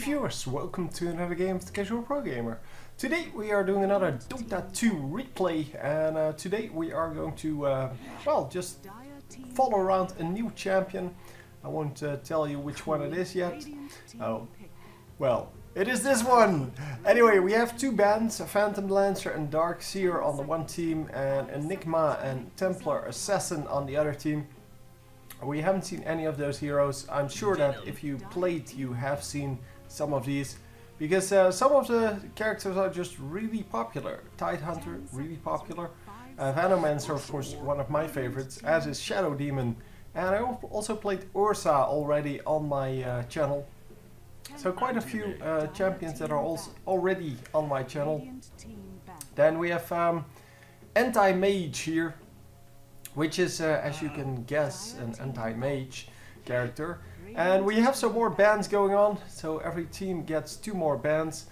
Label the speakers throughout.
Speaker 1: viewers, welcome to another game of the Casual Pro Gamer. Today we are doing another Dota 2 replay, and today we are going to, well, just follow around a new champion. I won't tell you which one it is yet. Oh, well, it is this one! Anyway, we have two bands, a Phantom Lancer and Dark Seer on the one team, and Enigma and Templar Assassin on the other team. We haven't seen any of those heroes. I'm sure that if you played, you have seen some of these, because some of the characters are just really popular. Tidehunter, really popular. Venomancer, of course, one of my favorites, as is Shadow Demon. And I also played Ursa already on my channel. So quite a few champions that are also already on my channel. Then we have Anti-Mage here, which is, as you can guess, an anti-mage character. And we have some more bands going on, so every team gets two more bands.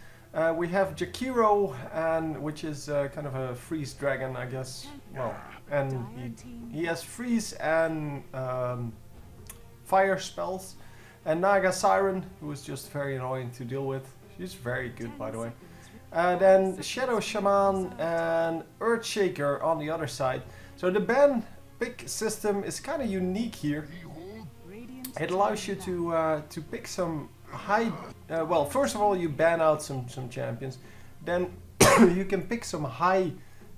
Speaker 1: We have Jakiro, which is kind of a freeze dragon, I guess. Well, and he has freeze and fire spells. And Naga Siren, who is just very annoying to deal with. She's very good, by the way. Then Shadow Shaman and Earthshaker on the other side. So the ban pick system is kind of unique here. It allows you to pick some high... well, first of all, you ban out some champions. Then you can pick some high...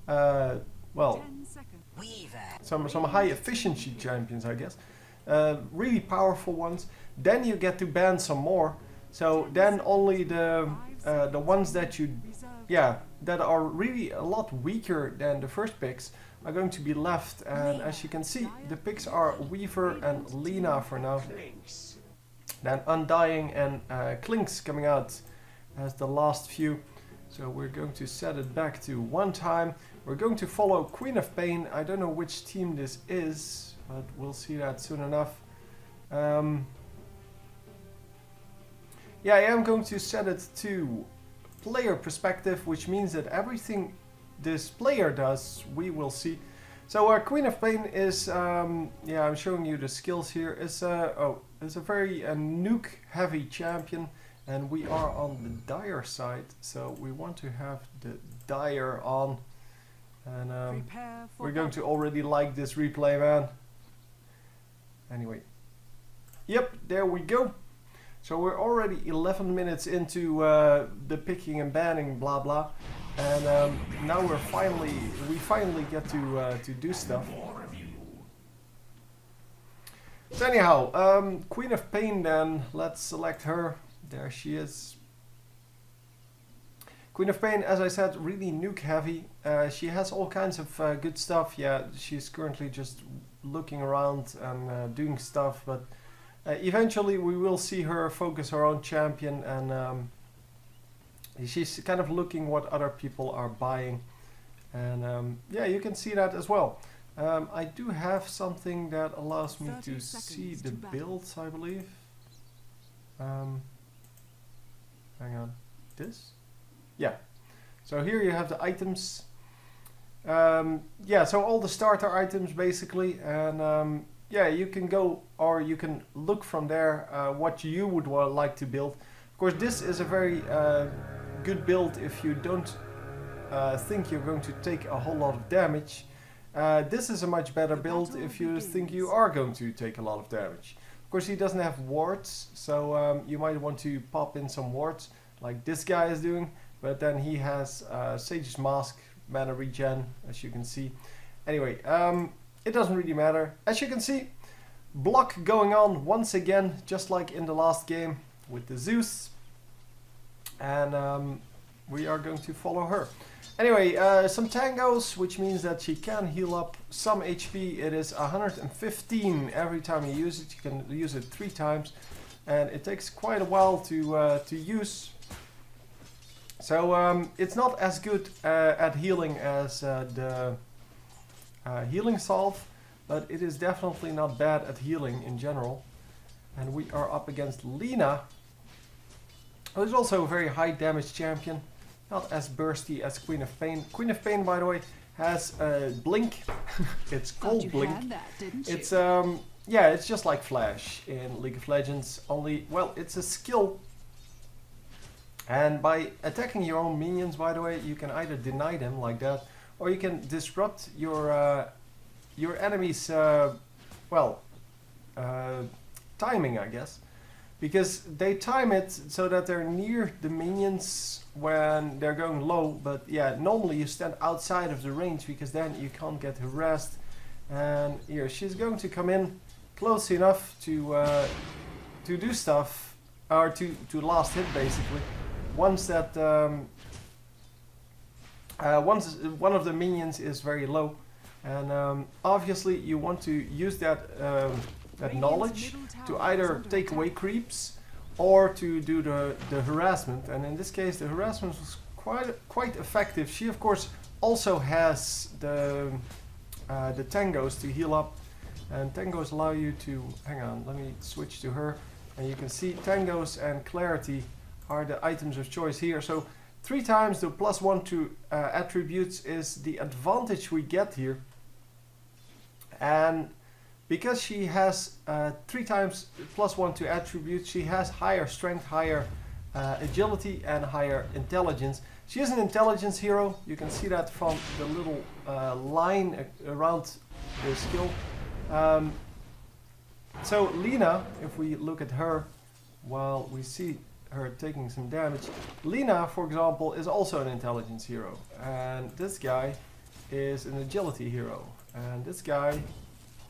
Speaker 1: well, some high efficiency champions, I guess. Really powerful ones. Then you get to ban some more. So then only the ones that you... yeah, that are really a lot weaker than the first picks are going to be left, and as you can see, the picks are Weaver and Lena for now. Then Undying and Klinks coming out as the last few. So we're going to set it back to one time. We're going to follow Queen of Pain. I don't know which team this is, but we'll see that soon enough. Yeah, I am going to set it to player perspective, which means that everything this player does, we will see. So Queen of Pain is, yeah, I'm showing you the skills here. Is it's a very nuke heavy champion, and we are on the Dire side, so we want to have the Dire on, and we're going to already like this replay, man. Anyway, yep, there we go. So we're already 11 minutes into the picking and banning, blah blah, and now we finally get to do stuff. So anyhow, Queen of Pain. Then let's select her. There she is. Queen of Pain, as I said, really nuke heavy. She has all kinds of good stuff. Yeah, she's currently just looking around and doing stuff, but. Eventually we will see her focus her own champion, and she's kind of looking what other people are buying, and yeah, you can see that as well. I do have something that allows me to see the builds, I believe. Hang on, this? Yeah, so here you have the items. Yeah, so all the starter items basically, and yeah, you can go, or you can look from there what you would like to build. Of course, this is a very good build if you don't think you're going to take a whole lot of damage. This is a much better build if you think you are going to take a lot of damage. Of course, he doesn't have wards, so you might want to pop in some wards, like this guy is doing, but then he has Sage's Mask, mana regen, as you can see. Anyway, it doesn't really matter. As you can see, block going on once again, just like in the last game with the Zeus. And we are going to follow her. Anyway, some tangos, which means that she can heal up some HP. It is 115 every time you use it. You can use it 3 times. And it takes quite a while to use. So it's not as good at healing as the... healing salve, but it is definitely not bad at healing in general. And we are up against Lena, who is also a very high damage champion, not as bursty as Queen of Pain. Queen of Pain, by the way, has a blink. It's called blink. It's yeah, it's just like Flash in League of Legends, only, well, it's a skill And by attacking your own minions, by the way, you can either deny them like that, or you can disrupt your enemy's timing, I guess, because they time it so that they're near the minions when they're going low. But yeah, normally you stand outside of the range because then you can't get harassed. And here she's going to come in close enough to do stuff, or to last hit basically. Once that once one of the minions is very low, and obviously you want to use that that knowledge to either take away creeps or to do the harassment. And in this case, the harassment was quite effective. She of course also has the tangos to heal up, and tangos allow you to, hang on, let me switch to her, and you can see tangos and clarity are the items of choice here. So 3 times the +1 to attributes is the advantage we get here. And because she has 3 times +1 to attributes, she has higher strength, higher agility, and higher intelligence. She is an intelligence hero. You can see that from the little line around the skill. So Lena, if we look at her, while we see her taking some damage, Lena, for example, is also an intelligence hero, and this guy is an agility hero, and this guy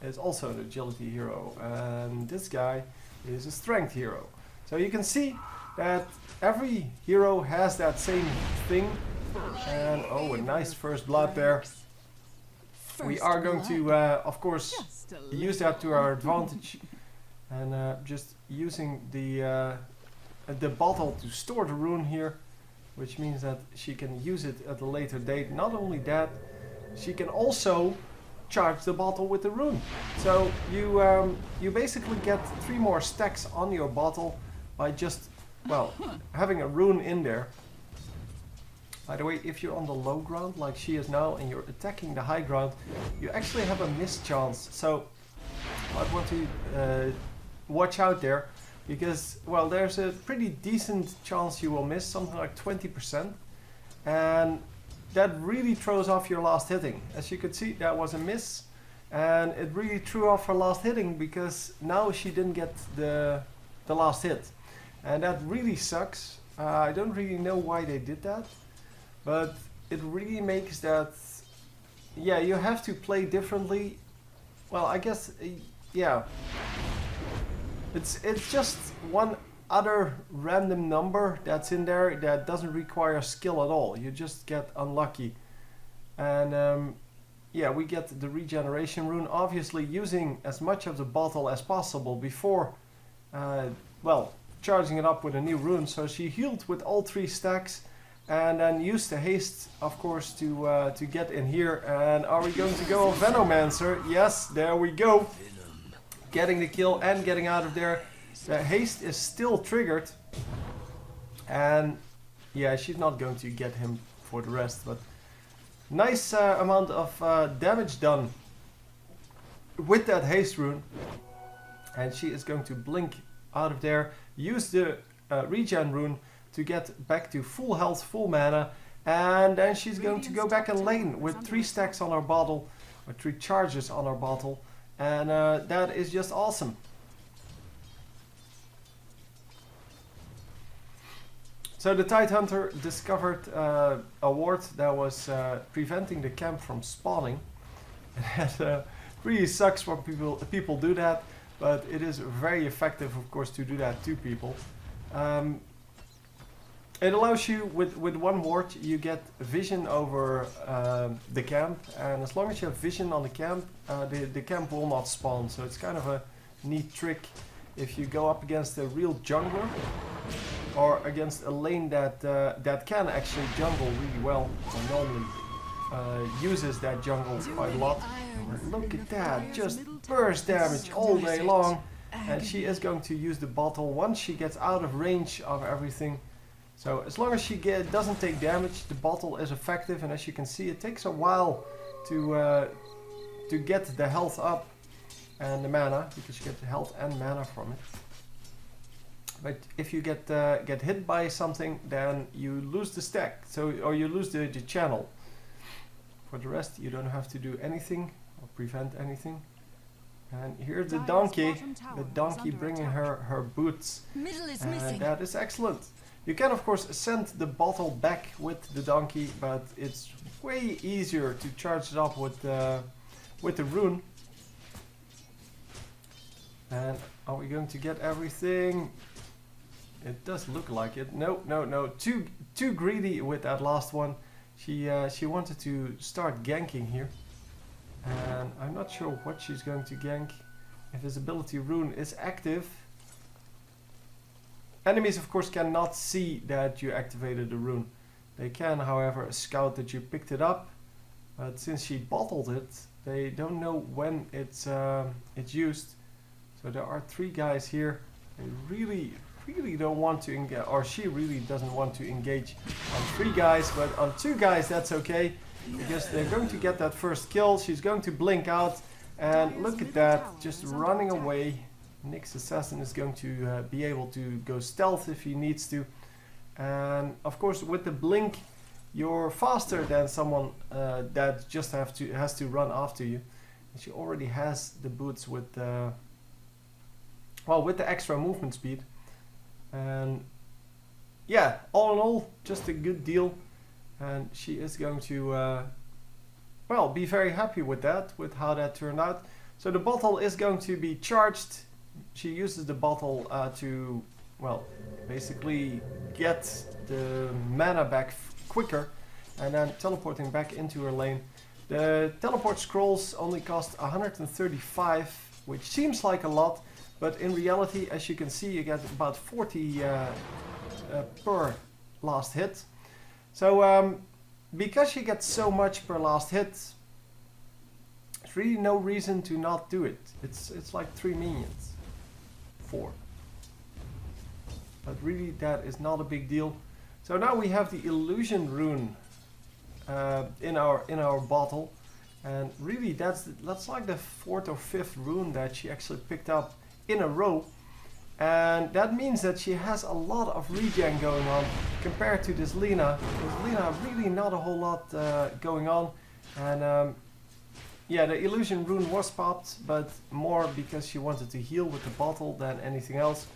Speaker 1: is also an agility hero, and this guy is a strength hero. So you can see that every hero has that same thing. And oh, a nice first blood there. We are going to of course use that to our advantage, and just using the bottle to store the rune here, which means that she can use it at a later date. Not only that, she can also charge the bottle with the rune. So you basically get 3 more stacks on your bottle by just, well, having a rune in there. By the way, if you're on the low ground like she is now and you're attacking the high ground, you actually have a miss chance. So I want to watch out there, because, well, there's a pretty decent chance you will miss, something like 20%, and that really throws off your last hitting. As you could see, that was a miss, and it really threw off her last hitting because now she didn't get the last hit, and that really sucks. I don't really know why they did that, but it really makes that, yeah, you have to play differently. Well, I guess, yeah. It's just one other random number that's in there that doesn't require skill at all. You just get unlucky. And yeah, we get the regeneration rune, obviously using as much of the bottle as possible before, well, charging it up with a new rune. So she healed with all 3 stacks, and then used the haste, of course, to get in here. And are we going to go Venomancer? Yes, there we go. Getting the kill and getting out of there. The haste is still triggered, and yeah, she's not going to get him for the rest, but nice amount of damage done with that haste rune. And she is going to blink out of there, use the regen rune to get back to full health, full mana, and then she's going to go back in lane with 3 stacks on her bottle, or 3 charges on her bottle. And that is just awesome. So the Tidehunter discovered a ward that was preventing the camp from spawning. It really sucks when people do that, but it is very effective, of course, to do that to people. It allows you, with 1 ward, you get vision over the camp, and as long as you have vision on the camp camp will not spawn. So it's kind of a neat trick if you go up against a real jungler, or against a lane that can actually jungle really well, and normally uses that jungle quite a lot. Look at that, just burst damage all day long, and she is going to use the bottle once she gets out of range of everything. So as long as she doesn't take damage, the bottle is effective, and as you can see, it takes a while to get the health up and the mana, because you get the health and mana from it. But if you get hit by something, then you lose the stack, or you lose the channel. For the rest, you don't have to do anything or prevent anything. And here's the donkey bringing her boots. And that is excellent. You can of course send the bottle back with the donkey, but it's way easier to charge it up with the rune. And are we going to get everything? It does look like it. No. Too greedy with that last one. She wanted to start ganking here. And I'm not sure what she's going to gank. Invisibility rune is active. Enemies of course cannot see that you activated the rune. They can, however, scout that you picked it up. But since she bottled it, they don't know when it's used. So there are 3 guys here. They really don't want to engage, or she really doesn't want to engage on 3 guys, but on 2 guys that's okay, because they're going to get that first kill. She's going to blink out, and look at that, just running away. Nyx Assassin is going to be able to go stealth if he needs to, and of course with the blink you're faster than someone that just has to run after you. And she already has the boots with the extra movement speed. And yeah, all in all, just a good deal, and she is going to be very happy with that, with how that turned out. So the bottle is going to be charged. She uses the bottle to basically get the mana back quicker, and then teleporting back into her lane. The teleport scrolls only cost 135, which seems like a lot. But in reality, as you can see, you get about 40 per last hit. So because you get so much per last hit, there's really no reason to not do it. It's like 3 minions, 4. But really, that is not a big deal. So now we have the illusion rune in our bottle, and really that's like the 4th or 5th rune that she actually picked up in a row, and that means that she has a lot of regen going on compared to this Lina. With Lina, really not a whole lot going on, and yeah, the illusion rune was popped, but more because she wanted to heal with the bottle than anything else.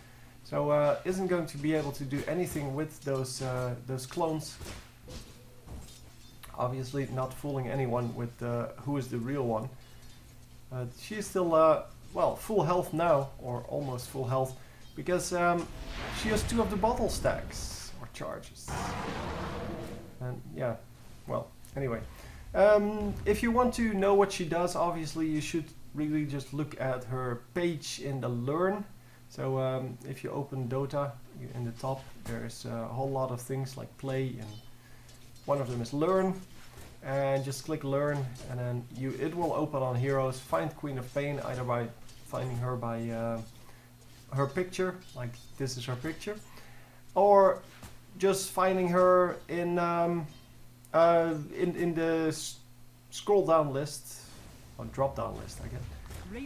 Speaker 1: So isn't going to be able to do anything with those clones. Obviously not fooling anyone with who is the real one. She is still full health now, or almost full health, because she has 2 of the bottle stacks, or charges. And yeah, anyway. If you want to know what she does, obviously you should really just look at her page in the Learn. So if you open DotA, in the top there's a whole lot of things like play, and one of them is Learn. And just click Learn, and then it will open on heroes. Find Queen of Pain, either by finding her by her picture, like this is her picture, or just finding her in the scroll down list, or drop down list, I guess.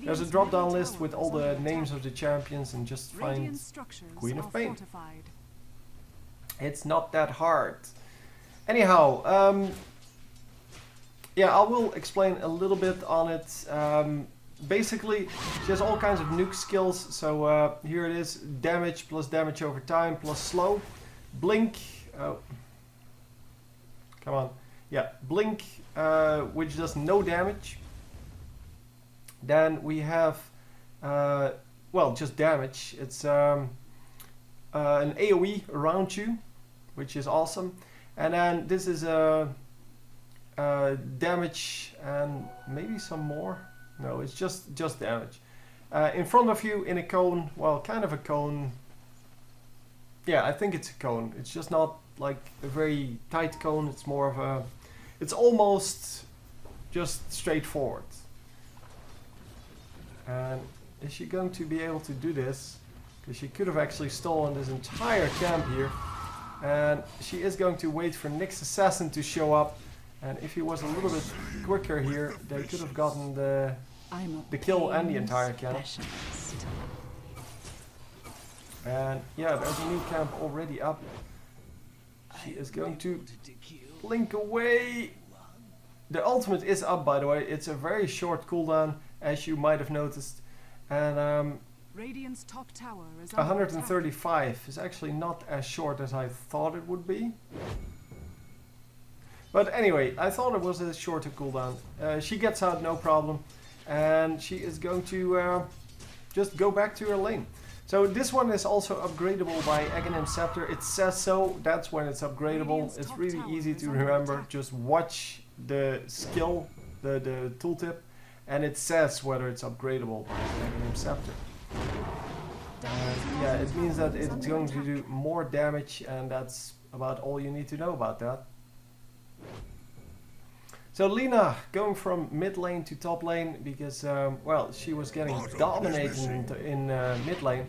Speaker 1: There's a drop down list with all the names of the champions, and just find Queen of Pain. It's not that hard. Anyhow, yeah, I will explain a little bit on it. Basically, she has all kinds of nuke skills. So here it is: damage plus damage over time plus slow. Blink. Oh, come on. Yeah, blink, which does no damage. Then we have, just damage. It's an AoE around you, which is awesome. And then this is a damage and maybe some more. No, it's just damage. In front of you in a cone, kind of a cone. Yeah, I think it's a cone. It's just not like a very tight cone. It's more of a, it's almost just straightforward. And is she going to be able to do this? Because she could have actually stolen this entire camp here. And she is going to wait for Nyx Assassin to show up. And if he was a little bit quicker here, they could have gotten the kill and the entire camp. And yeah, there's a new camp already up. She is going to blink away. The ultimate is up, by the way. It's a very short cooldown, as you might have noticed. And
Speaker 2: Radiant's top tower is under
Speaker 1: 135 is actually not as short as I thought it would be. But anyway, I thought it was a shorter cooldown. She gets out no problem. And she is going to just go back to her lane. So this one is also upgradable by Aghanim Scepter. It says so, that's when it's upgradable. It's really easy to remember. Just watch the skill, the tooltip, and it says whether it's upgradable by Aghanim Scepter. Yeah, it means that it's going to do more damage, and that's about all you need to know about that. So Lina going from mid lane to top lane because, well, she was getting dominated in mid lane.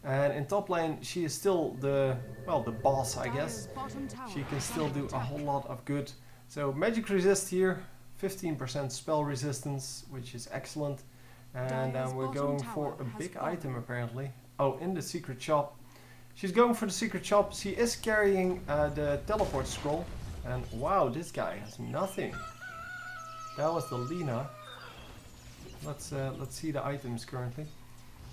Speaker 1: And in top lane, she is still the boss, I guess. She can still do a whole lot of good. So magic resist here, 15% spell resistance, which is excellent. And we're going for a big item apparently. Oh, in the secret shop. She's going for the secret shop. She is carrying the teleport scroll. And wow, this guy has nothing. That was the Lina. Let's see the items currently.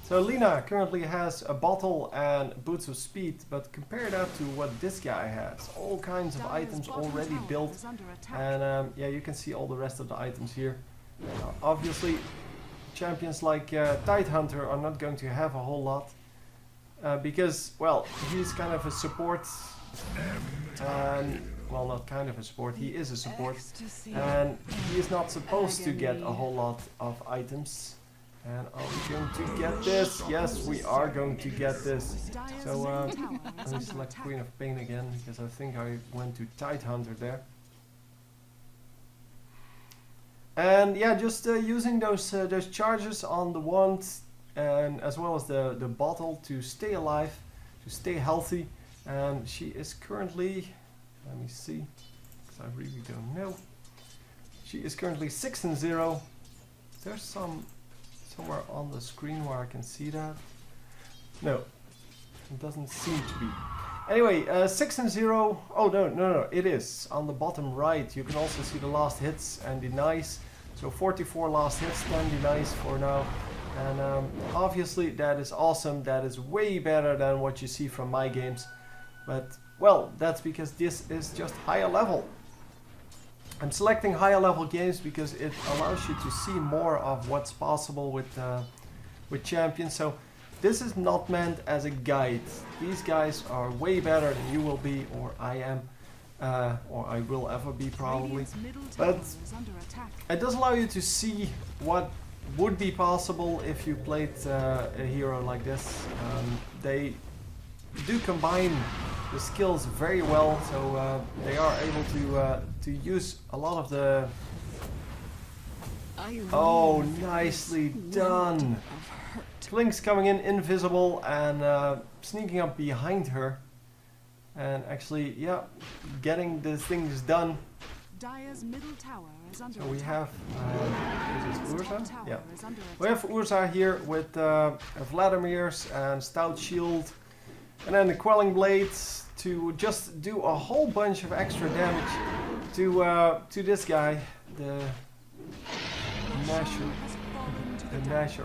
Speaker 1: So Lina currently has a bottle and boots of speed, but compare that to what this guy has. All kinds of items already built, and yeah, you can see all the rest of the items here. Obviously, champions like Tidehunter are not going to have a whole lot, because, well, he's kind of a support, and, well, not kind of a support, he is a support, and he is not supposed to get a whole lot of items. And are we going to get this? Yes, we are going to get this. So let me select Queen of Pain again, because I think I went to Tidehunter there. And yeah, just using those charges on the wand, and as well as the bottle to stay alive, to stay healthy. And she is currently, let me see, because I really don't know. She is currently 6-0. There's somewhere on the screen where I can see that. No, it doesn't seem to be. Anyway, 6-0. Oh no, it is on the bottom right. You can also see the last hits and denies. So 44 last hits, 10 denies for now. And obviously that is awesome. That is way better than what you see from my games. But well, that's because this is just higher level. I'm selecting higher level games because it allows you to see more of what's possible with champions. So this is not meant as a guide. These guys are way better than you will be, or I am, or I will ever be probably. But it does allow you to see what would be possible if you played a hero like this. They do combine the skills very well, so they are able to use a lot of the... Oh, nicely done! Klink's coming in invisible and sneaking up behind her. And actually, yeah, getting the things done. So we have, is this Urza? Yeah. We have Urza here with Vladimir's and Stout Shield. And then the Quelling Blades to just do a whole bunch of extra damage to this guy, the Nasher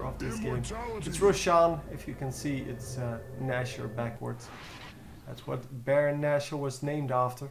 Speaker 1: of this game. It's Roshan, if you can see, it's Nasher backwards. That's what Baron Nasher was named after.